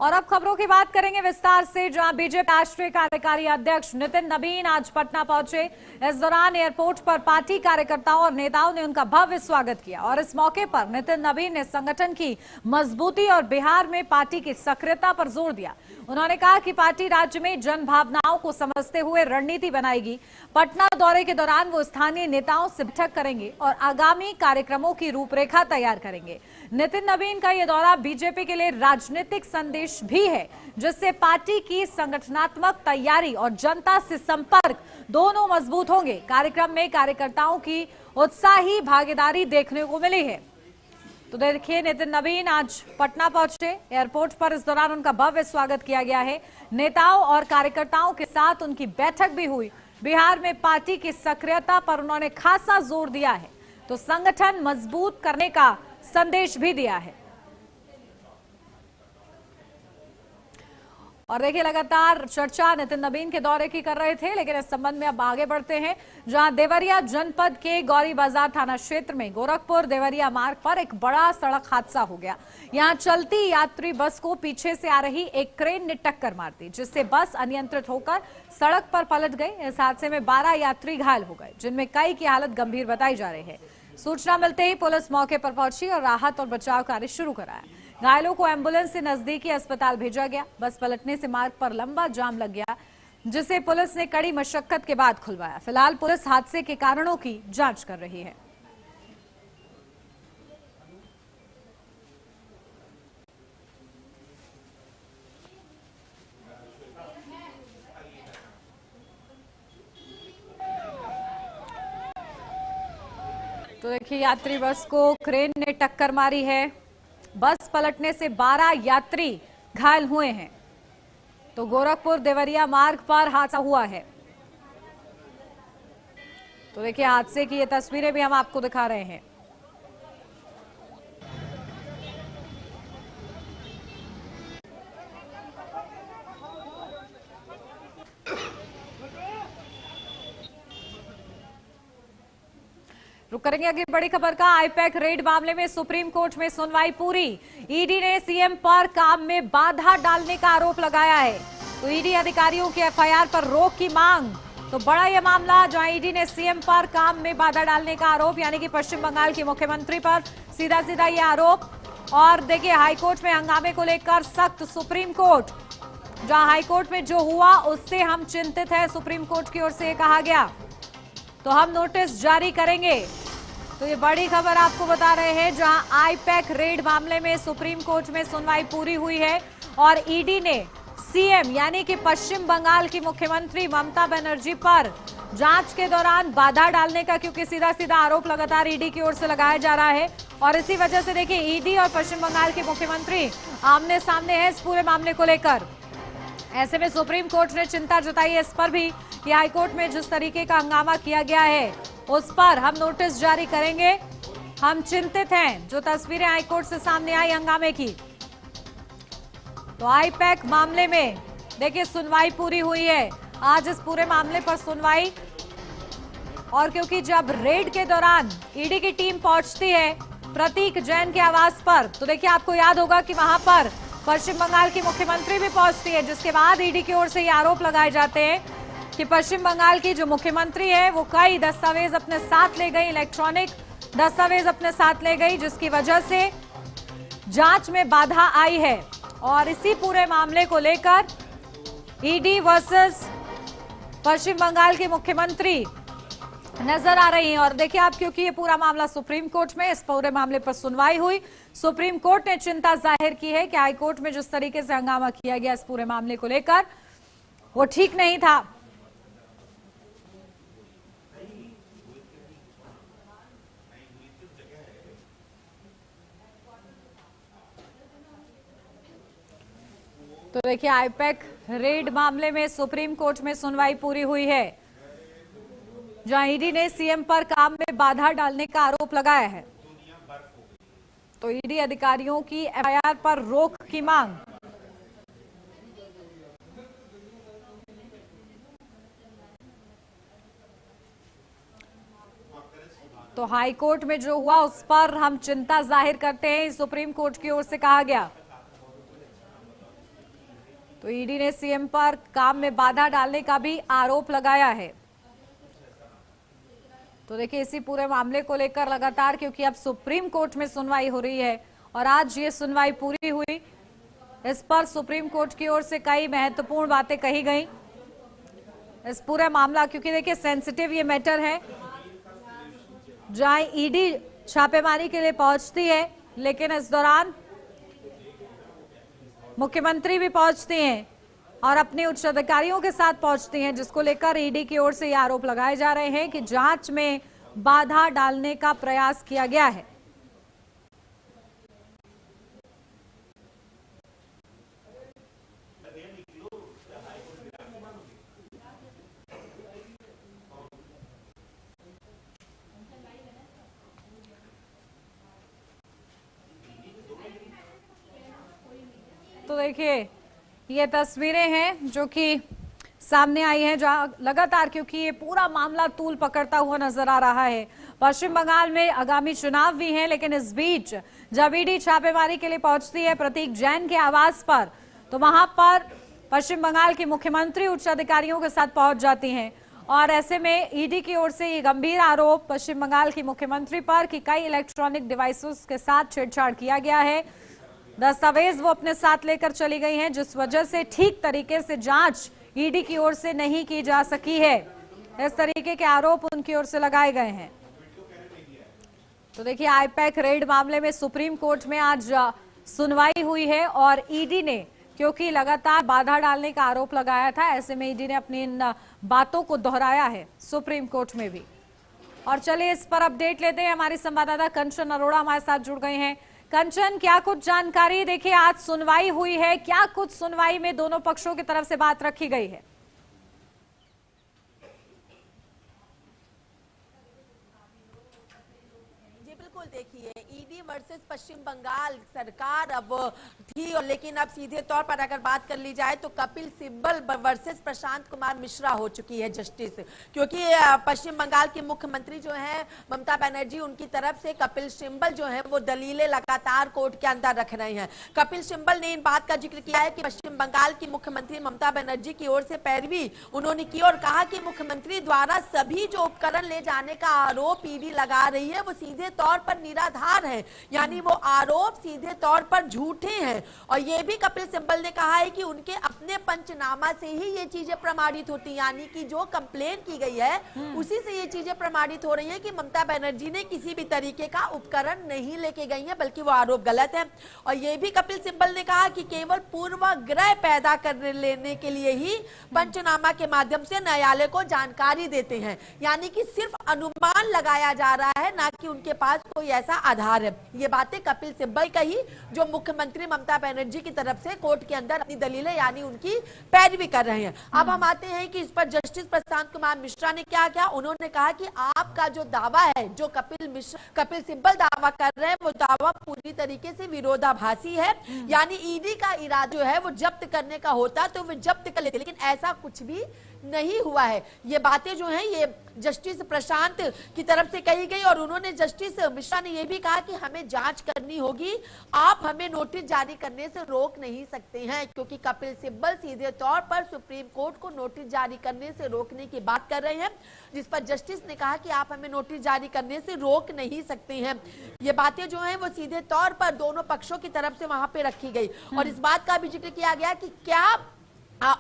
और अब खबरों की बात करेंगे विस्तार से, जहां बीजेपी राष्ट्रीय कार्यकारी अध्यक्ष नितिन नवीन आज पटना पहुंचे। इस दौरान एयरपोर्ट पर पार्टी कार्यकर्ताओं और नेताओं ने उनका भव्य स्वागत किया और इस मौके पर नितिन नवीन ने संगठन की मजबूती और बिहार में पार्टी की सक्रियता पर जोर दिया। उन्होंने कहा कि पार्टी राज्य में जन भावनाओं को समझते हुए रणनीति बनाएगी। पटना दौरे के दौरान वो स्थानीय नेताओं से बैठक करेंगे और आगामी कार्यक्रमों की रूपरेखा तैयार करेंगे। नितिन नवीन का यह दौरा बीजेपी के लिए राजनीतिक संदेश भी है, जिससे पार्टी की संगठनात्मक तैयारी और जनता से संपर्क दोनों मजबूत होंगे। कार्यक्रम में कार्यकर्ताओं की उत्साही भागीदारी देखने को मिली है। तो देखिए, नितिन नवीन आज पटना पहुंचे। एयरपोर्ट पर इस दौरान उनका भव्य स्वागत किया गया है। नेताओं और कार्यकर्ताओं के साथ उनकी बैठक भी हुई। बिहार में पार्टी की सक्रियता पर उन्होंने खासा जोर दिया है, तो संगठन मजबूत करने का संदेश भी दिया है। और देखिए, लगातार चर्चा नितिन नवीन के दौरे की कर रहे थे, लेकिन इस संबंध में अब आगे बढ़ते हैं, जहां देवरिया जनपद के गौरी बाजार थाना क्षेत्र में गोरखपुर देवरिया मार्ग पर एक बड़ा सड़क हादसा हो गया। यहां चलती यात्री बस को पीछे से आ रही एक क्रेन ने टक्कर मार दी, जिससे बस अनियंत्रित होकर सड़क पर पलट गई। इस हादसे में 12 यात्री घायल हो गए, जिनमें कई की हालत गंभीर बताई जा रही है। सूचना मिलते ही पुलिस मौके पर पहुंची और राहत और बचाव कार्य शुरू कराया। घायलों को एम्बुलेंस से नजदीकी अस्पताल भेजा गया। बस पलटने से मार्ग पर लंबा जाम लग गया, जिसे पुलिस ने कड़ी मशक्कत के बाद खुलवाया। फिलहाल पुलिस हादसे के कारणों की जांच कर रही है। तो देखिए, यात्री बस को क्रेन ने टक्कर मारी है। बस पलटने से 12 यात्री घायल हुए हैं। तो गोरखपुर देवरिया मार्ग पर हादसा हुआ है। तो देखिए, हादसे की ये तस्वीरें भी हम आपको दिखा रहे हैं। रुक करेंगे अगली बड़ी खबर का। आईपैक रेड मामले में सुप्रीम कोर्ट में सुनवाई पूरी। ईडी ने सीएम पर काम में बाधा डालने का आरोप लगाया है। तो ईडी अधिकारियों की एफआईआर पर रोक की मांग। तो बड़ा यह मामला, जहां ईडी ने सीएम पर काम में बाधा डालने का आरोप, यानी कि पश्चिम बंगाल के मुख्यमंत्री पर सीधा सीधा यह आरोप। और देखिए, हाईकोर्ट में हंगामे को लेकर सख्त सुप्रीम कोर्ट। जहां हाईकोर्ट में जो हुआ उससे हम चिंतित है, सुप्रीम कोर्ट की ओर से कहा गया। तो हम नोटिस जारी करेंगे। तो ये बड़ी खबर आपको बता रहे हैं, जहां आईपैक रेड मामले में सुप्रीम कोर्ट में सुनवाई पूरी हुई है और ईडी ने सीएम यानी कि पश्चिम बंगाल की मुख्यमंत्री ममता बनर्जी पर जांच के दौरान बाधा डालने का, क्योंकि सीधा सीधा आरोप लगातार ईडी की ओर से लगाया जा रहा है और इसी वजह से देखिए, ईडी और पश्चिम बंगाल के मुख्यमंत्री आमने सामने हैं इस पूरे मामले को लेकर। ऐसे में सुप्रीम कोर्ट ने चिंता जताई है इस पर भी कि हाईकोर्ट में जिस तरीके का हंगामा किया गया है उस पर हम नोटिस जारी करेंगे। हम चिंतित हैं, जो तस्वीरें हाईकोर्ट से सामने आई हंगामे की। तो आईपैक मामले में देखिए, सुनवाई पूरी हुई है। आज इस पूरे मामले पर सुनवाई, और क्योंकि जब रेड के दौरान ईडी की टीम पहुंचती है प्रतीक जैन के आवास पर, तो देखिए आपको याद होगा कि वहां पर पश्चिम बंगाल की मुख्यमंत्री भी पहुंचती है, जिसके बाद ईडी की ओर से ये आरोप लगाए जाते हैं कि पश्चिम बंगाल की जो मुख्यमंत्री है वो कई दस्तावेज अपने साथ ले गई, इलेक्ट्रॉनिक दस्तावेज अपने साथ ले गई, जिसकी वजह से जांच में बाधा आई है। और इसी पूरे मामले को लेकर ईडी वर्सेस पश्चिम बंगाल की मुख्यमंत्री नजर आ रही हैं। और देखिए आप, क्योंकि ये पूरा मामला सुप्रीम कोर्ट में, इस पूरे मामले पर सुनवाई हुई, सुप्रीम कोर्ट ने चिंता जाहिर की है कि हाईकोर्ट में जिस तरीके से हंगामा किया गया इस पूरे मामले को लेकर वो ठीक नहीं था। तो देखिए, आईपैक रेड मामले में सुप्रीम कोर्ट में सुनवाई पूरी हुई है, जहां ईडी ने सीएम पर काम में बाधा डालने का आरोप लगाया है। तो ईडी अधिकारियों की एफआईआर पर रोक की मांग। तो हाईकोर्ट में जो हुआ उस पर हम चिंता जाहिर करते हैं, सुप्रीम कोर्ट की ओर से कहा गया। तो ईडी ने सीएम पर काम में बाधा डालने का भी आरोप लगाया है। तो देखिए इसी पूरे मामले को लेकर लगातार, क्योंकि अब सुप्रीम कोर्ट में सुनवाई हो रही है और आज ये सुनवाई पूरी हुई, इस पर सुप्रीम कोर्ट की ओर से कई महत्वपूर्ण बातें कही गई इस पूरे मामला, क्योंकि देखिए सेंसिटिव ये मैटर है जहां ईडी छापेमारी के लिए पहुंचती है, लेकिन इस दौरान मुख्यमंत्री भी पहुंचती हैं और अपने उच्च अधिकारियों के साथ पहुंचती हैं, जिसको लेकर ईडी की ओर से ये आरोप लगाए जा रहे हैं कि जांच में बाधा डालने का प्रयास किया गया है। तो देखिए ये तस्वीरें हैं जो कि सामने आई हैं, जहां लगातार, क्योंकि ये पूरा मामला तूल पकड़ता हुआ नजर आ रहा है। पश्चिम बंगाल में आगामी चुनाव भी हैं, लेकिन इस बीच जब ईडी छापेमारी के लिए पहुंचती है प्रतीक जैन के आवास पर, तो वहां पर पश्चिम बंगाल की मुख्यमंत्री उच्च अधिकारियों के साथ पहुंच जाती हैं और ऐसे में ईडी की ओर से ये गंभीर आरोप पश्चिम बंगाल की मुख्यमंत्री पर कि कई इलेक्ट्रॉनिक डिवाइसेस के साथ छेड़छाड़ किया गया है, दस्तावेज वो अपने साथ लेकर चली गई हैं, जिस वजह से ठीक तरीके से जांच ईडी की ओर से नहीं की जा सकी है। इस तरीके के आरोप उनकी ओर से लगाए गए हैं। तो देखिए आईपैक रेड मामले में सुप्रीम कोर्ट में आज सुनवाई हुई है और ईडी ने, क्योंकि लगातार बाधा डालने का आरोप लगाया था, ऐसे में ईडी ने अपनी इन बातों को दोहराया है सुप्रीम कोर्ट में भी। और चलिए इस पर अपडेट लेते हैं, हमारी संवाददाता कंचन अरोड़ा हमारे साथ जुड़ गए हैं। कंचन, क्या कुछ जानकारी? देखिए आज सुनवाई हुई है, क्या कुछ सुनवाई में दोनों पक्षों की तरफ से बात रखी गई है? देखिए ईडी वर्सेस पश्चिम बंगाल सरकार अब थी, और लेकिन अब सीधे तौर पर अगर बात कर ली जाए तो कपिल सिब्बल वर्सेस प्रशांत कुमार मिश्रा हो चुकी है जस्टिस, क्योंकि पश्चिम बंगाल की मुख्यमंत्री जो है ममता बनर्जी, उनकी तरफ से कपिल सिब्बल जो है वो दलीलें लगातार कोर्ट के अंदर रख रहे हैं। कपिल सिब्बल ने इन बात का जिक्र किया है कि पश्चिम बंगाल की मुख्यमंत्री ममता बनर्जी की ओर से पैरवी उन्होंने की और कहा कि मुख्यमंत्री द्वारा सभी जो उपकरण ले जाने का आरोप ईडी लगा रही है वो सीधे तौर पर निराधार है, यानी वो आरोप सीधे तौर पर झूठे हैं। और ये भी कपिल सिब्बल ने कहा है कि उनके अपने पंचनामा से ही ये चीजें प्रमाणित होती, यानी कि जो कंप्लेन की गई है उसी से ये चीजें प्रमाणित हो रही है कि ममता बनर्जी ने किसी भी तरीके का उपकरण नहीं लेके गई है, बल्कि वो आरोप गलत है। और ये भी कपिल सिब्बल ने कहा कि केवल पूर्वाग्रह पैदा कर लेने के लिए ही पंचनामा के माध्यम से न्यायालय को जानकारी देते हैं, यानी कि सिर्फ अनुमान लगाया जा रहा है, ना कि उनके पास कोई ऐसा आधार है। ये बातें कपिल सिब्बल कही जो मुख्यमंत्री ममता बनर्जी की तरफ से कोर्ट के अंदर अपनी दलीलें यानी उनकी पैरवी कर रहे हैं। अब हम आते हैं कि इस पर जस्टिस प्रशांत कुमार मिश्रा ने क्या किया। उन्होंने कहा कि आपका जो दावा है, जो कपिल सिब्बल दावा कर रहे हैं, वो दावा पूरी तरीके से विरोधाभासी है, यानी ईडी का इरादा जो है वो जब्त करने का होता तो वो जब्त कर लेते, लेकिन ऐसा कुछ भी नहीं हुआ है। ये बातें जो हैं ये जस्टिस प्रशांत की तरफ से कही गई और उन्होंने जस्टिस मिश्रा ने यह भी कहा कि हमें जांच करनी होगी, आप हमें नोटिस जारी करने से रोक नहीं सकते हैं, क्योंकि कपिल सिब्बल सीधे तौर पर सुप्रीम कोर्ट को नोटिस जारी करने से रोकने की बात कर रहे हैं, जिस पर जस्टिस ने कहा कि आप हमें नोटिस जारी करने से रोक नहीं सकते हैं। ये बातें जो हैं वो सीधे तौर पर दोनों पक्षों की तरफ से वहां पे रखी गई और इस बात का भी जिक्र किया गया कि क्या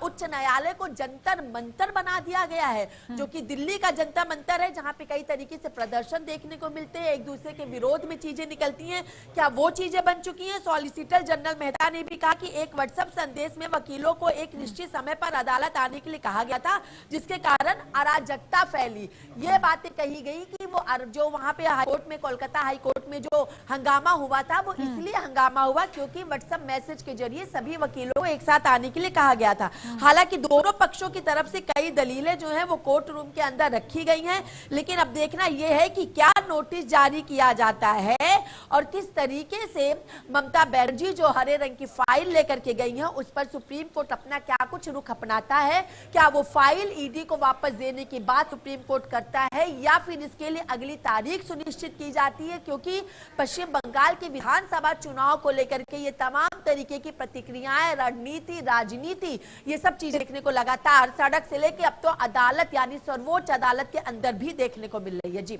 उच्च न्यायालय को जंतर मंतर बना दिया गया है, जो कि दिल्ली का जंतर मंतर है, जहां पे कई तरीके से प्रदर्शन देखने को मिलते हैं, एक दूसरे के विरोध में चीजें निकलती हैं, क्या वो चीजें बन चुकी हैं? सॉलिसिटर जनरल मेहता ने भी कहा कि एक व्हाट्सएप संदेश में वकीलों को एक निश्चित समय पर अदालत आने के लिए कहा गया था, जिसके कारण अराजकता फैली। ये बातें कही गई कि वो जो वहां पे हाईकोर्ट में, कोलकाता हाईकोर्ट में जो हंगामा हुआ था वो इसलिए हंगामा हुआ क्योंकि व्हाट्सएप मैसेज के जरिए सभी वकीलों को एक साथ आने के लिए कहा गया था। था। हालांकि दोनों पक्षों की तरफ से कई दलीलें जो हैं वो कोर्ट रूम के अंदर रखी गई हैं, लेकिन अब देखना यह है कि क्या नोटिस जारी किया जाता है और किस तरीके से ममता बनर्जी जो हरे रंग की फाइल लेकर के गई हैं उस पर सुप्रीम कोर्ट अपना क्या कुछ रुख अपनाता है। क्या वो फाइल ईडी को वापस देने की बात सुप्रीम कोर्ट करता है या फिर इसके लिए अगली तारीख सुनिश्चित की जाती है, क्योंकि पश्चिम बंगाल के विधानसभा चुनाव को लेकर के ये तमाम तरीके की प्रतिक्रियाएं, रणनीति, राजनीति, ये सब चीजें देखने को लगातार सड़क से लेके अब तो अदालत यानी सर्वोच्च अदालत के अंदर भी देखने को मिल रही है। जी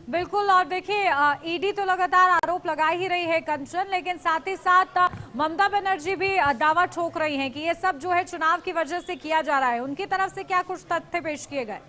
बिल्कुल। और देखिए ईडी तो लगातार आरोप लगा ही रही है कंचन, लेकिन साथ ही साथ ममता बनर्जी भी दावा ठोक रही हैं कि ये सब जो है चुनाव की वजह से किया जा रहा है। उनकी तरफ से क्या कुछ तथ्य पेश किए गए?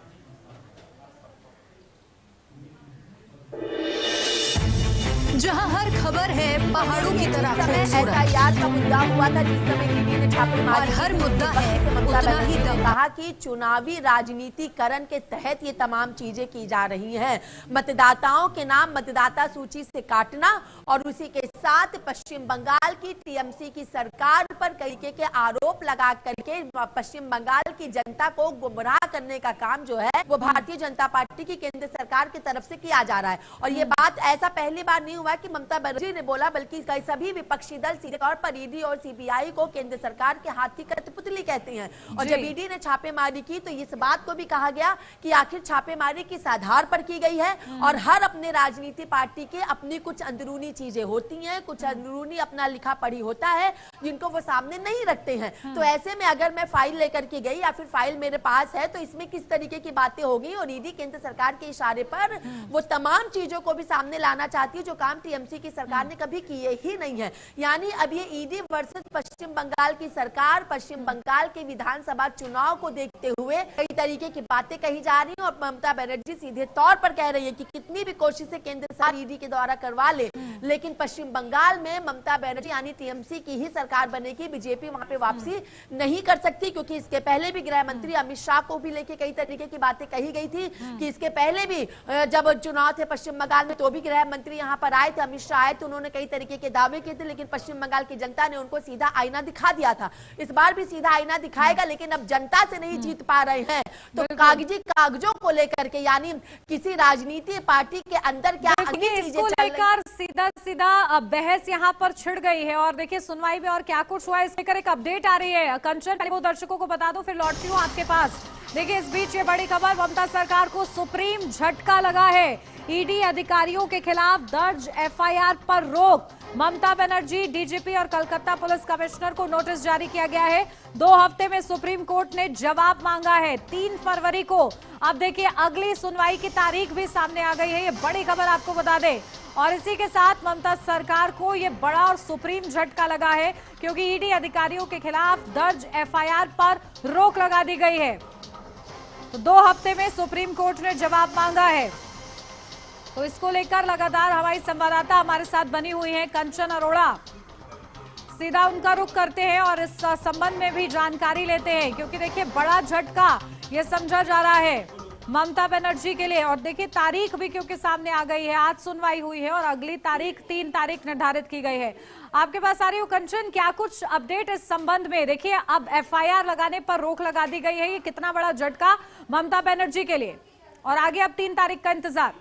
जहां हर खबर है पहाड़ों की तरह एफआईआर का मुद्दा हुआ था जिस समय ईडी ने छापेमारी और हर मुद्दा है उतना ही कहा कि चुनावी राजनीतिकरण के तहत ये तमाम चीजें की जा रही हैं। मतदाताओं के नाम मतदाता सूची से काटना और उसी के साथ पश्चिम बंगाल की टीएमसी की सरकार पर तरीके के आरोप लगा करके पश्चिम बंगाल की जनता को गुमराह करने का काम जो है वो भारतीय जनता पार्टी की केंद्र सरकार की तरफ से किया जा रहा है। और ये बात ऐसा पहली बार नहीं हुआ कि ममता बनर्जी ने बोला, बल्कि कई सभी विपक्षी दल सीधे तौर पर ईडी और सीबीआई को केंद्र सरकार के हाथ की कठपुतली कहते हैं। और जब ईडी ने छापेमारी की तो इस बात को भी कहा गया कि आखिर छापेमारी किस आधार पर की गई है। और हर अपने राजनीति पार्टी के अपनी कुछ अंदरूनी चीजें होती हैं, कुछ अंदरूनी अपना लिखा पढ़ी होता है जिनको वो सामने नहीं रखते हैं। तो ऐसे में अगर मैं फाइल लेकर के गई या फिर फाइल मेरे पास है तो इसमें किस तरीके की बातें होगी। और ईडी केंद्र सरकार के इशारे पर वो तमाम चीजों को भी सामने लाना चाहती है जो काम टीएमसी की सरकार ने कभी किए ही नहीं है। यानी अब ये ईडी वर्सेस पश्चिम बंगाल की सरकार पश्चिम बंगाल के विधानसभा चुनाव को देखते हुए कई तरीके की बातें कही जा रही हैं। और ममता बनर्जी सीधे तौर पर कह रही है कि कितनी भी कोशिशें केंद्र सरकार ईडी के द्वारा करवा ले, लेकिन पश्चिम बंगाल में ममता बनर्जी यानी टीएमसी की ही सरकार बनेगी, बीजेपी वहां पे वापसी नहीं कर सकती। क्योंकि इसके पहले भी गृह मंत्री अमित शाह को भी लेके कई तरीके की बातें कही गई थी कि इसके पहले भी जब चुनाव थे पश्चिम बंगाल में तो भी गृह मंत्री यहाँ पर आए थे, अमित शाह आए थे, उन्होंने कई तरीके के दावे किए थे, लेकिन पश्चिम बंगाल की जनता ने उनको सीधा आईना दिखा दिया था। इस बार भी सीधा आईना दिखाएगा, लेकिन अब जनता से नहीं जीत पा रहे हैं तो कागजी कागजों को लेकर के यानी किसी राजनीति पार्टी के अंदर क्या इसको लेकर सीधा सीधा बहस यहाँ पर छिड़ गई है। और देखिए सुनवाई में और क्या कुछ हुआ है इसमें एक अपडेट आ रही है। कंचन पहले वो दर्शकों को बता दो फिर लौटती हूँ आपके पास। देखिए इस बीच ये बड़ी खबर, ममता सरकार को सुप्रीम झटका लगा है। ईडी अधिकारियों के खिलाफ दर्ज एफआईआर पर रोक। ममता बनर्जी, डीजीपी और कलकत्ता पुलिस कमिश्नर को नोटिस जारी किया गया है। 2 हफ्ते में सुप्रीम कोर्ट ने जवाब मांगा है 3 फरवरी को। अब देखिए अगली सुनवाई की तारीख भी सामने आ गई है, ये बड़ी खबर आपको बता दें। और इसी के साथ ममता सरकार को ये बड़ा और सुप्रीम झटका लगा है क्योंकि ईडी अधिकारियों के खिलाफ दर्ज एफआईआर पर रोक लगा दी गई है। तो 2 हफ्ते में सुप्रीम कोर्ट ने जवाब मांगा है। तो इसको लेकर लगातार हमारी संवाददाता हमारे साथ बनी हुई है कंचन अरोड़ा। सीधा उनका रुख करते हैं और इस संबंध में भी जानकारी लेते हैं क्योंकि देखिए बड़ा झटका ये समझा जा रहा है ममता बनर्जी के लिए। और देखिए तारीख भी क्योंकि सामने आ गई है, आज सुनवाई हुई है और अगली तारीख 3 तारीख निर्धारित की गई है। आपके पास आ रही हूँ कंचन, क्या कुछ अपडेट इस संबंध में? देखिए अब एफआईआर लगाने पर रोक लगा दी गई है, ये कितना बड़ा झटका ममता बनर्जी के लिए और आगे अब 3 तारीख का इंतजार।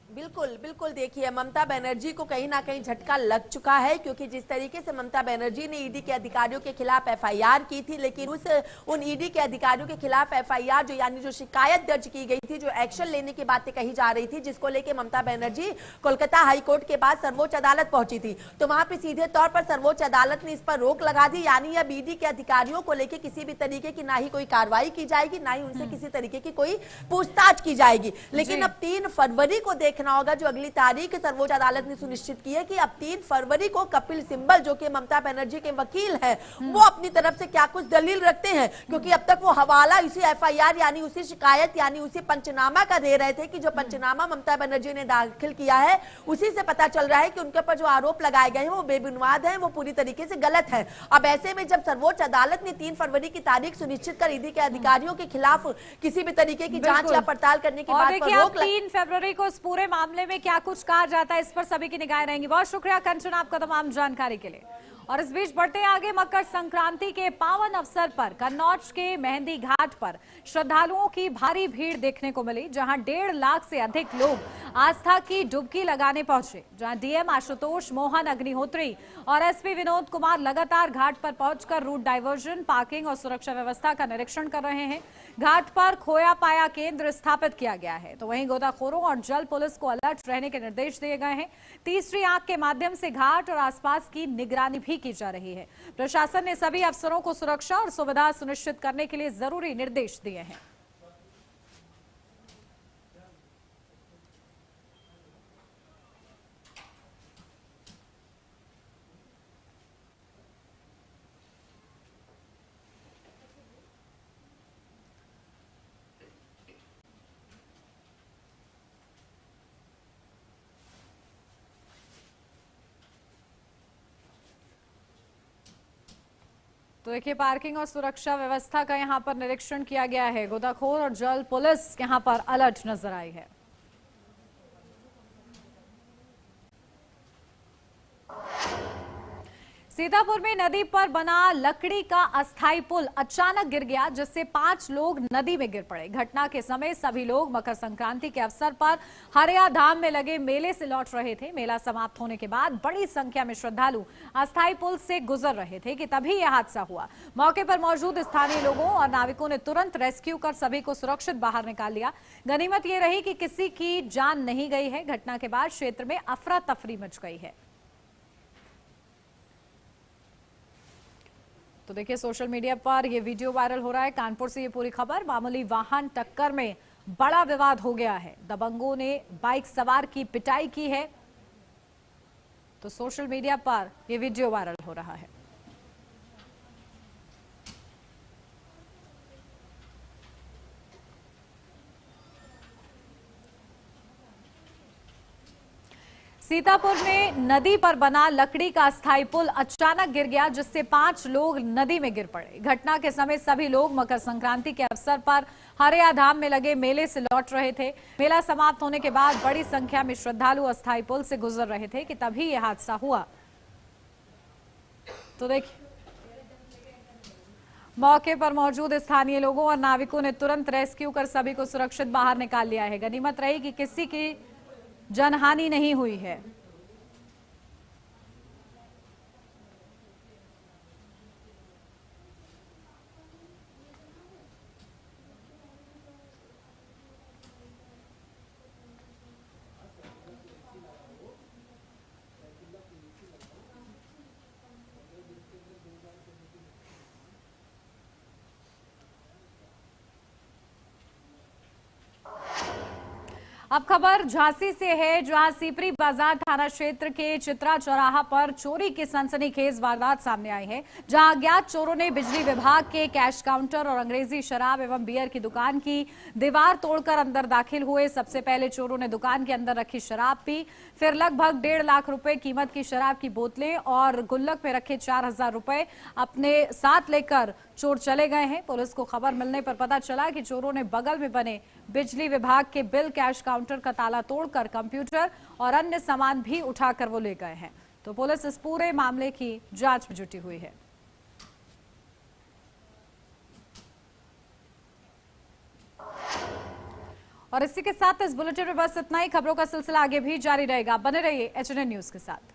बिल्कुल देखिए ममता बनर्जी को कहीं ना कहीं झटका लग चुका है क्योंकि जिस तरीके से ममता बनर्जी ने ईडी के अधिकारियों के खिलाफ एफआईआर की थी, लेकिन उन ईडी के अधिकारियों के खिलाफ एफआईआर जो यानी जो शिकायत दर्ज की गई थी, जो एक्शन लेने की बातें कही जा रही थी, जिसको लेके ममता बनर्जी कोलकाता हाईकोर्ट के बाद सर्वोच्च अदालत पहुंची थी, तो वहां पर सीधे तौर पर सर्वोच्च अदालत ने इस पर रोक लगा दी। यानी अब ईडी के अधिकारियों को लेकर किसी भी तरीके की ना ही कोई कार्रवाई की जाएगी, ना ही उनसे किसी तरीके की कोई पूछताछ की जाएगी। लेकिन अब 3 फरवरी को देखना होगा, जो अगली तारीख सर्वोच्च अदालत ने सुनिश्चित की है कि अब 3 फरवरी को कपिल सिब्बल जो कि ममता बनर्जी के वकील हैं, वो अपनी तरफ से क्या कुछ दलील रखते हैं, क्योंकि अब तक वो हवाला उसी एफआईआर यानी उसी शिकायत यानी उसी पंचनामा का दे रहे थे कि जो पंचनामा ममता बनर्जी ने दाखिल किया है उसी से पता चल रहा है कि उनके ऊपर जो आरोप लगाए गए हैं वो बेबुनियाद है, वो पूरी तरीके से गलत है। अब ऐसे में जब सर्वोच्च अदालत ने 3 फरवरी की तारीख सुनिश्चित कर ईडी के अधिकारियों के खिलाफ किसी भी तरीके की जांच या पड़ताल करने की बात पर रोक 3 फरवरी को इस पूरे मामले में क्या कुछ कहा जाता है, इस पर सभी की निगाहें रहेंगी। बहुत शुक्रिया कंचन आपका तमाम जानकारी के लिए। और इस बीच बढ़ते आगे, मकर संक्रांति के पावन अवसर पर कन्नौज के मेहंदी घाट पर श्रद्धालुओं की भारी भीड़ देखने को मिली, जहां 1.5 लाख से अधिक लोग आस्था की डुबकी लगाने पहुंचे। जहां डीएम आशुतोष मोहन अग्निहोत्री और एसपी विनोद कुमार लगातार घाट पर पहुंचकर रूट डायवर्जन, पार्किंग और सुरक्षा व्यवस्था का निरीक्षण कर रहे हैं। घाट पर खोया पाया केंद्र स्थापित किया गया है, तो वहीं गोताखोरों और जल पुलिस को अलर्ट रहने के निर्देश दिए गए हैं। तीसरी आंख के माध्यम से घाट और आसपास की निगरानी भी की जा रही है। प्रशासन ने सभी अफसरों को सुरक्षा और सुविधा सुनिश्चित करने के लिए जरूरी निर्देश दिए हैं। तो देखिए, पार्किंग और सुरक्षा व्यवस्था का यहां पर निरीक्षण किया गया है। गोताखोर और जल पुलिस यहां पर अलर्ट नजर आई है। सीतापुर में नदी पर बना लकड़ी का अस्थायी पुल अचानक गिर गया, जिससे 5 लोग नदी में गिर पड़े। घटना के समय सभी लोग मकर संक्रांति के अवसर पर हरिया धाम में लगे मेले से लौट रहे थे। मेला समाप्त होने के बाद बड़ी संख्या में श्रद्धालु अस्थायी पुल से गुजर रहे थे कि तभी यह हादसा हुआ। मौके पर मौजूद स्थानीय लोगों और नाविकों ने तुरंत रेस्क्यू कर सभी को सुरक्षित बाहर निकाल लिया। गनीमत ये रही कि किसी की जान नहीं गई है। घटना के बाद क्षेत्र में अफरा तफरी मच गई है। तो देखिए, सोशल मीडिया पर यह वीडियो वायरल हो रहा है। कानपुर से ये पूरी खबर। मामूली वाहन टक्कर में बड़ा विवाद हो गया है। दबंगों ने बाइक सवार की पिटाई की है। तो सोशल मीडिया पर यह वीडियो वायरल हो रहा है। सीतापुर में नदी पर बना लकड़ी का अस्थायी पुल अचानक गिर गया, जिससे 5 लोग नदी में गिर पड़े। घटना के समय सभी लोग मकर संक्रांति के अवसर पर हरिया धाम में लगे मेले से लौट रहे थे। मेला समाप्त होने के बाद बड़ी संख्या में श्रद्धालु अस्थायी पुल से गुजर रहे थे कि तभी यह हादसा हुआ। तो देखिए, मौके पर मौजूद स्थानीय लोगों और नाविकों ने तुरंत रेस्क्यू कर सभी को सुरक्षित बाहर निकाल लिया है। गनीमत रही कि किसी की जनहानि नहीं हुई है। अब खबर झांसी से है, जहां सीपरी बाजार थाना क्षेत्र के चित्रा चौराहा पर चोरी की सनसनीखेज वारदात सामने आई है, जहां अज्ञात चोरों ने बिजली विभाग के कैश काउंटर और अंग्रेजी शराब एवं बियर की दुकान की दीवार तोड़कर अंदर दाखिल हुए। सबसे पहले चोरों ने दुकान के अंदर रखी शराब पी, फिर लगभग 1.5 लाख रुपए कीमत की शराब की बोतलें और गुल्लक में रखे 4,000 रुपए अपने साथ लेकर चोर चले गए हैं। पुलिस को खबर मिलने पर पता चला कि चोरों ने बगल में बने बिजली विभाग के बिल कैश काउंटर का ताला तोड़कर कंप्यूटर और अन्य सामान भी उठाकर वो ले गए हैं। तो पुलिस इस पूरे मामले की जांच में जुटी हुई है। और इसी के साथ इस बुलेटिन में बस इतना ही। खबरों का सिलसिला आगे भी जारी रहेगा। बने रहिए HNN न्यूज के साथ।